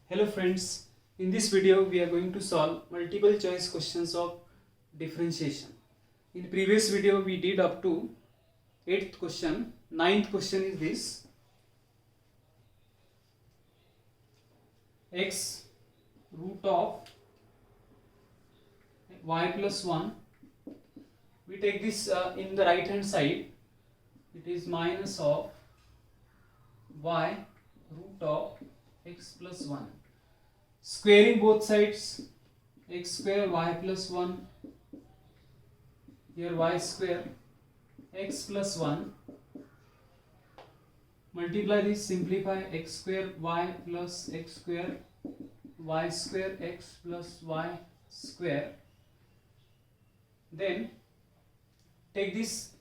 Hello friends, in this video we are going to solve multiple choice questions of differentiation. In previous video we did up to 8th question. 9th question is this: x root of y plus 1. We take this in the right hand side. It is minus of y root of x plus 1. Squaring both sides, x square y plus 1, here y square x plus 1, multiply this, simplify x square y plus x square y square x plus y square. Then take this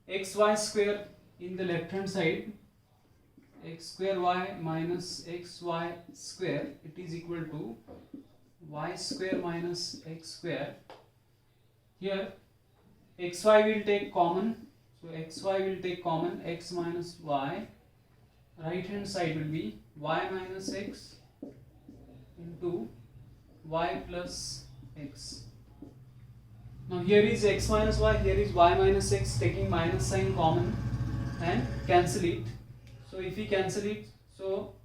xy square in the left hand side, x square y minus xy square, it is equal to y square minus x square. Here xy will take common, so xy will take common, x minus y, right hand side will be y minus x into y plus x. Now here is x minus y, here is y minus x, taking minus sign common and cancel it. So if we cancel it, so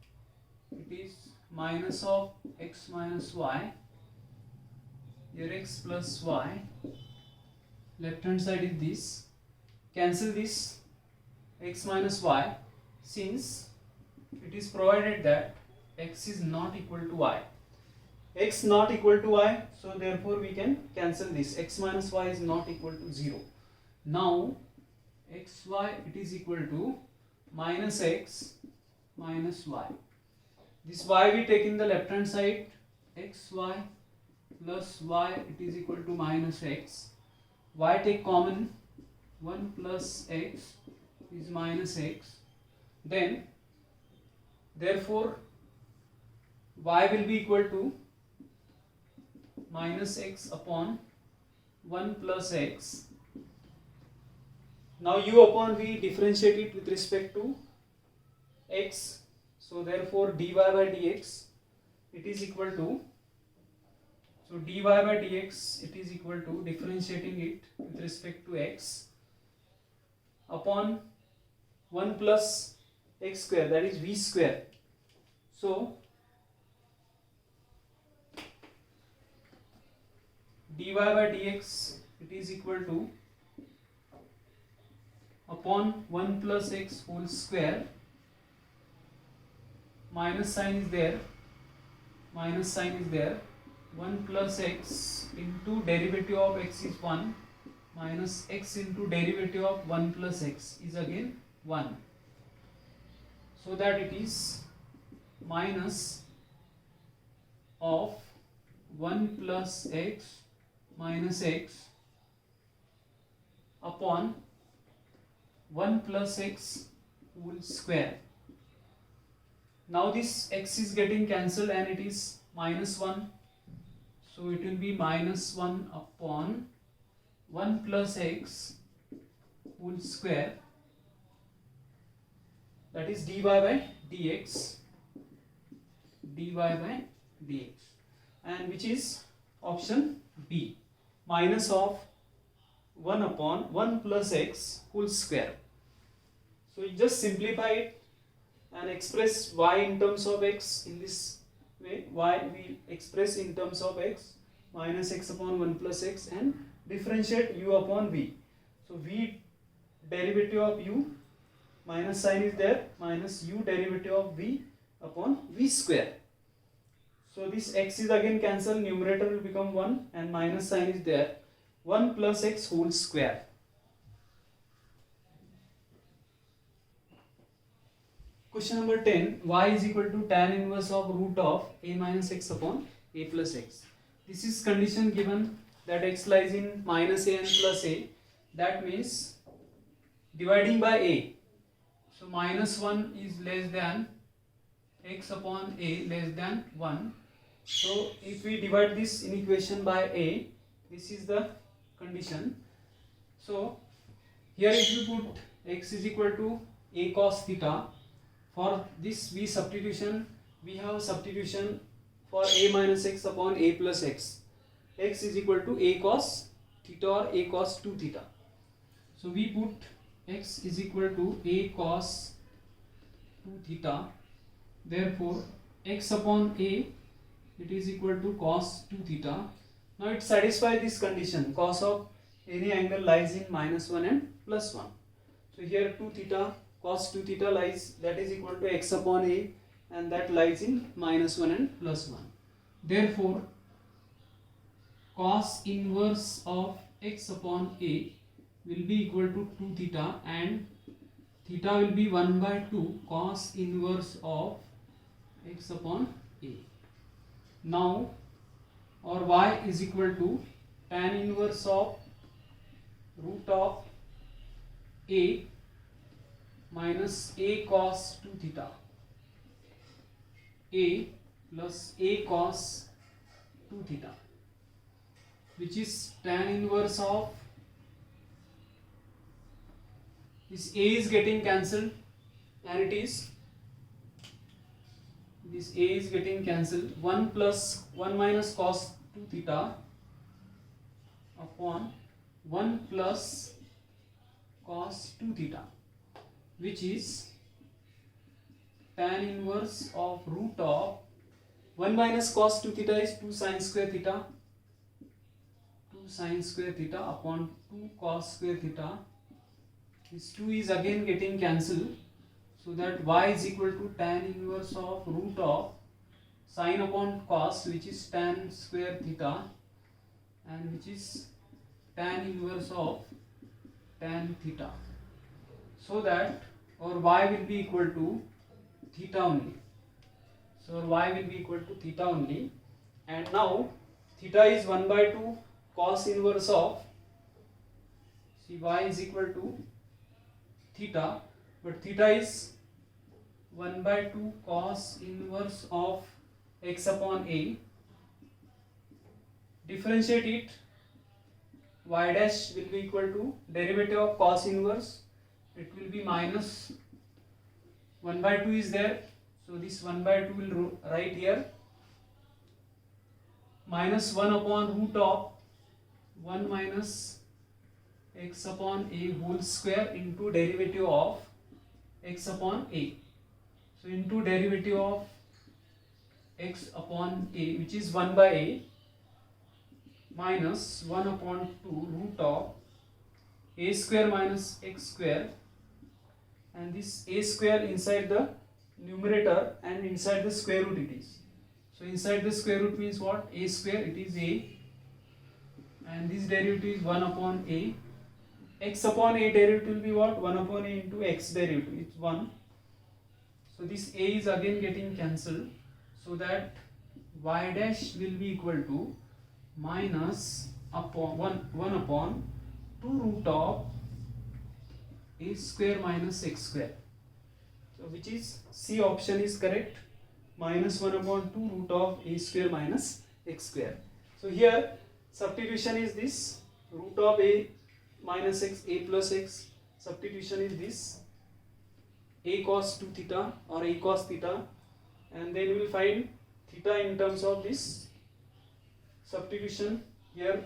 it is minus of x minus y, here x plus y, left hand side is this, cancel this x minus y, since it is provided that x is not equal to y. X not equal to y, so therefore we can cancel this, x minus y is not equal to 0. Now xy it is equal to minus x minus y. This y we take in the left hand side, xy plus y it is equal to minus x. Y take common, 1 plus x is minus x. Then therefore y will be equal to minus x upon 1 plus x. Now u upon v, differentiate it with respect to x, so therefore dy by dx it is equal to, so dy by dx it is equal to, differentiating it with respect to x, upon 1 plus x square, that is v square. So dy by dx it is equal to upon 1 plus x whole square, minus sign is there, 1 plus x into derivative of x is 1, minus x into derivative of 1 plus x is again 1, so that it is minus of 1 plus x minus x upon 1 plus x whole square. Now this x is getting cancelled and it is minus 1, so it will be minus 1 upon 1 plus x whole square, that is dy by dx, and which is option B, minus of 1 upon 1 plus x whole square. So you just simplify it and express y in terms of x in this way. Y we express in terms of x, minus x upon 1 plus x, and differentiate u upon v. So v derivative of u, minus sign is there, minus u derivative of v upon v square. So this x is again cancelled, numerator will become 1 and minus sign is there, 1 plus x whole square. Question number 10, y is equal to tan inverse of root of a minus x upon a plus x. This is condition given that x lies in minus a and plus a, that means dividing by a. So minus 1 is less than x upon a less than 1. So if we divide this in equation by a, this is the condition. So here if you put x is equal to a cos theta, for this v substitution we have substitution for a minus x upon a plus x. X is equal to a cos theta or a cos 2 theta. So we put x is equal to a cos 2 theta. Therefore x upon a, it is equal to cos 2 theta. Now it satisfies this condition, cos of any angle lies in minus 1 and plus 1. So here 2 theta, cos 2 theta lies, that is equal to x upon a, and that lies in minus 1 and plus 1. Therefore cos inverse of x upon a will be equal to 2 theta, and theta will be 1 by 2 cos inverse of x upon a. Now or y is equal to tan inverse of root of a minus a cos 2 theta, a plus a cos 2 theta, which is tan inverse of this a is getting cancelled, and it is this a is getting cancelled, 1 plus 1 minus cos 2 theta upon 1 plus cos 2 theta, which is tan inverse of root of 1 minus cos 2 theta is 2 sin square theta, 2 sin square theta upon 2 cos square theta. This 2 is again getting cancelled, so that y is equal to tan inverse of root of sin upon cos, which is tan square theta, and which is tan inverse of tan theta, so that our y will be equal to theta only. So our y will be equal to theta only, and now theta is 1 by 2 cos inverse of, see, y is equal to theta, but theta is 1 by 2 cos inverse of x upon a. Differentiate it, y dash will be equal to derivative of cos inverse, it will be minus 1 by 2 is there, so this 1 by 2 will write here, minus 1 upon root of 1 minus x upon a whole square into derivative of x upon a. So into derivative of x upon a, which is 1 by a, minus 1 upon 2 root of a square minus x square, and this a square inside the numerator and inside the square root it is. So inside the square root means what? A square, it is a, and this derivative is 1 upon a. X upon a derivative will be what? 1 upon a into x derivative, it's 1. So this a is again getting cancelled, so that y dash will be equal to minus upon 1 upon 2 root of a square minus x square. So which is C option is correct, minus 1 upon 2 root of a square minus x square. So here substitution is this, root of a minus x, a plus x, substitution is this a cos 2 theta or a cos theta, and then we will find theta in terms of this substitution. Here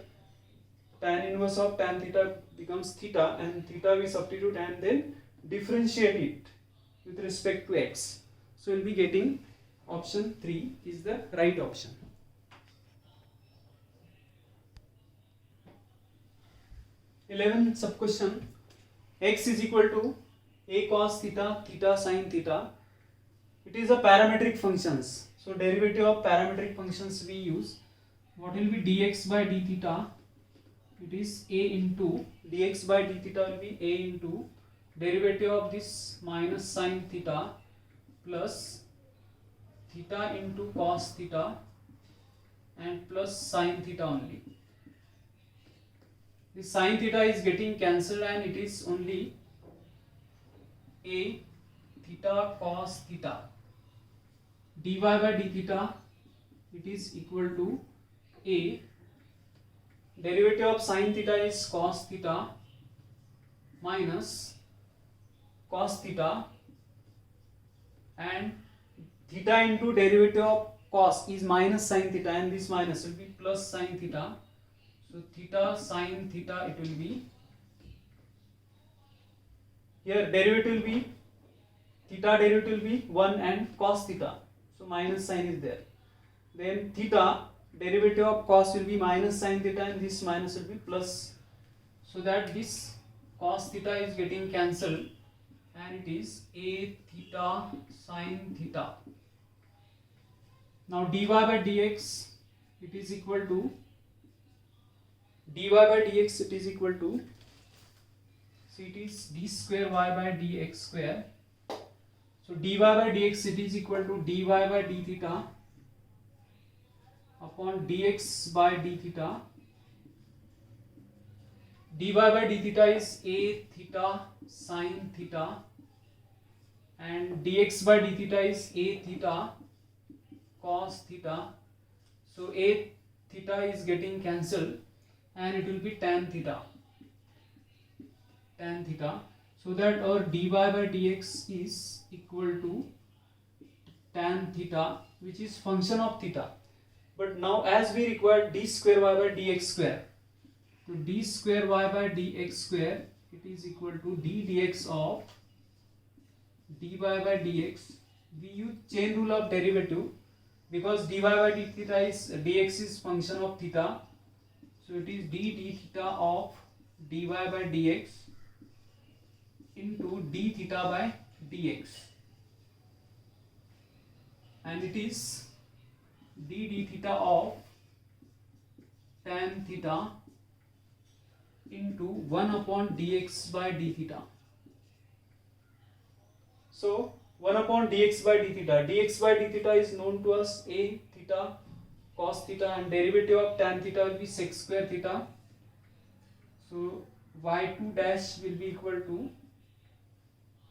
tan inverse of tan theta becomes theta, and theta we substitute and then differentiate it with respect to x. So we will be getting option 3 is the right option. 11th sub question, x is equal to a cos theta, theta sin theta. It is a parametric functions. So derivative of parametric functions we use. What will be dx by d theta? It is a into dx by d theta will be a into derivative of this minus sin theta plus theta into cos theta and plus sin theta only. The sin theta is getting cancelled and it is only a theta cos theta. Dy by d theta, it is equal to a, derivative of sin theta is cos theta minus cos theta, and theta into derivative of cos is minus sin theta, and this minus will be plus sin theta. So theta sin theta, it will be, here derivative will be, theta derivative will be 1 and cos theta, so minus sign is there. Then theta derivative of cos will be minus sin theta, and this minus will be plus, so that this cos theta is getting cancelled, and it is a theta sin theta. Now dy by dx, it is equal to, dy by dx, it is equal to, so it is d square y by dx square. So dy by dx, it is equal to dy by d theta upon dx by d theta. Dy by d theta is a theta sin theta, and dx by d theta is a theta cos theta. So a theta is getting cancelled, and it will be tan theta. Tan theta. So that our dy by dx is equal to tan theta, which is function of theta. But now as we require d square y by dx square, so d square y by dx square, it is equal to d dx of dy by dx. We use chain rule of derivative, because dy by d theta is, dx is function of theta, so it is d theta of dy by dx into d theta by dx, and it is d theta of tan theta into 1 upon dx by d theta. So 1 upon dx by d theta, dx by d theta is known to us a theta cos theta, and derivative of tan theta will be sec square theta. So y2 dash will be equal to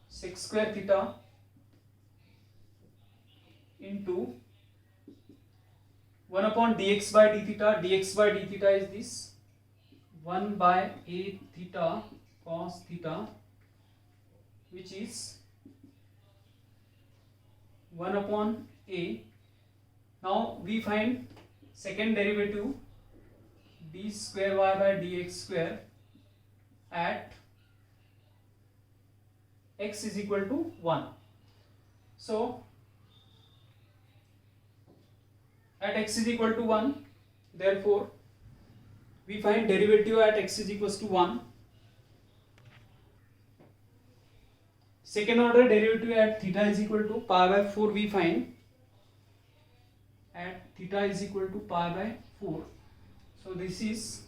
sec square theta into 1 upon dx by d theta. Dx by d theta is this 1 by a theta cos theta, which is 1 upon a. Now we find second derivative d square y by dx square at x is equal to 1. So at x is equal to 1, therefore we find derivative at x is equals to 1. Second order derivative at theta is equal to pi by 4 we find at theta is equal to pi by 4. So this is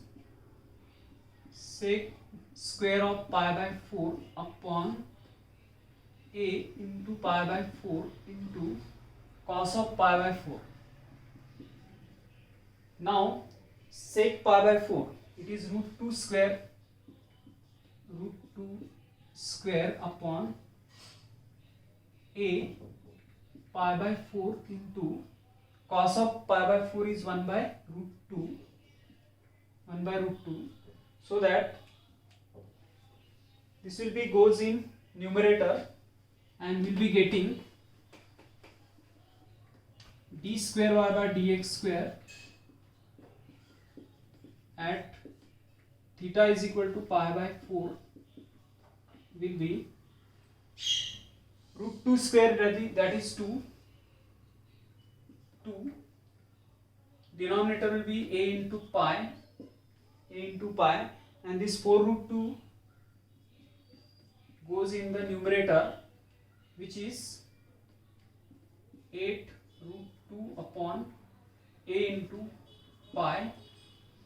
sec square of pi by 4 upon a into pi by 4 into cos of pi by 4. Now sec pi by 4, it is root 2 square upon a pi by 4 into cos of pi by 4 is 1 by root 2, so that this will be goes in numerator, and we'll be getting d square y by dx square at theta is equal to pi by 4 will be root 2 square, that is 2, denominator will be a into pi, and this 4 root 2 goes in the numerator, which is 8 root 2 upon a into pi,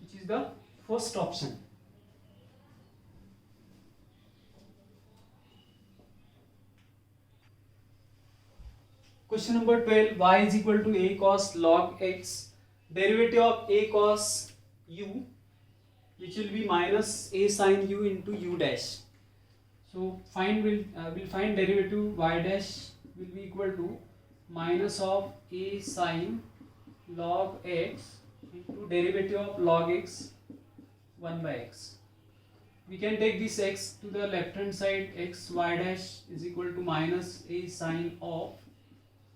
which is the first option. Question number 12, y is equal to a cos log x, derivative of a cos u, which will be minus a sin u into u dash. So we'll find derivative y dash will be equal to minus of a sin log x into derivative of log x 1 by x. We can take this x to the left hand side, x y dash is equal to minus a sin of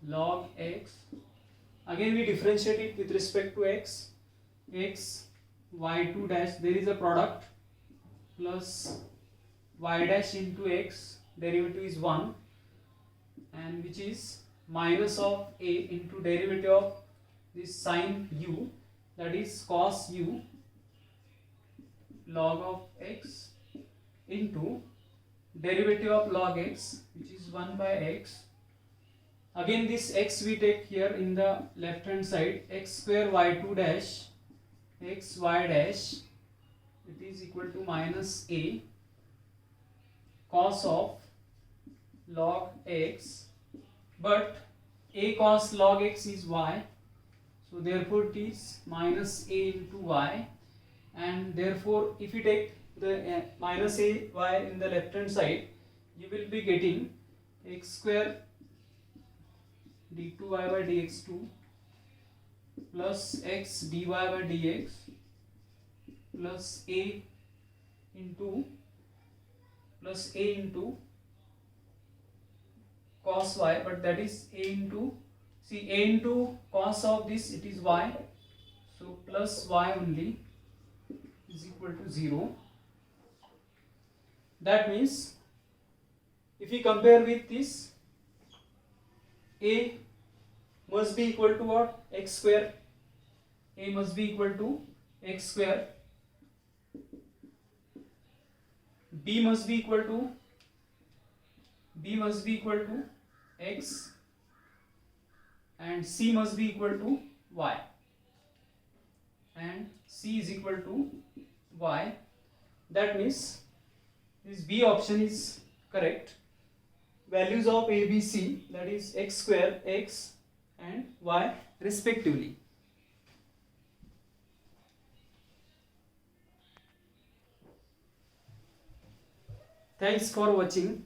log x. Again we differentiate it with respect to x. X y2 dash, there is a product, plus y dash into x, derivative is 1, and which is minus of a into derivative of this sine u, that is cos u log of x into derivative of log x, which is 1 by x. Again this x we take here in the left hand side, x square y2 dash x y dash, it is equal to minus a cos of log x, but a cos log x is y, so therefore it is minus a into y, and therefore if you take the minus a y in the left hand side, you will be getting x square d2y by dx2 plus x dy by dx plus a into cos y, but that is a into, see, a into cos of this, it is y, so plus y only is equal to 0. That means if we compare with this, a must be equal to what? X square. A must be equal to x square. B must be equal to x, and C must be equal to y, and C is equal to y. That means this B option is correct. Values of A, B, C, that is x square, x and y respectively. Thanks for watching.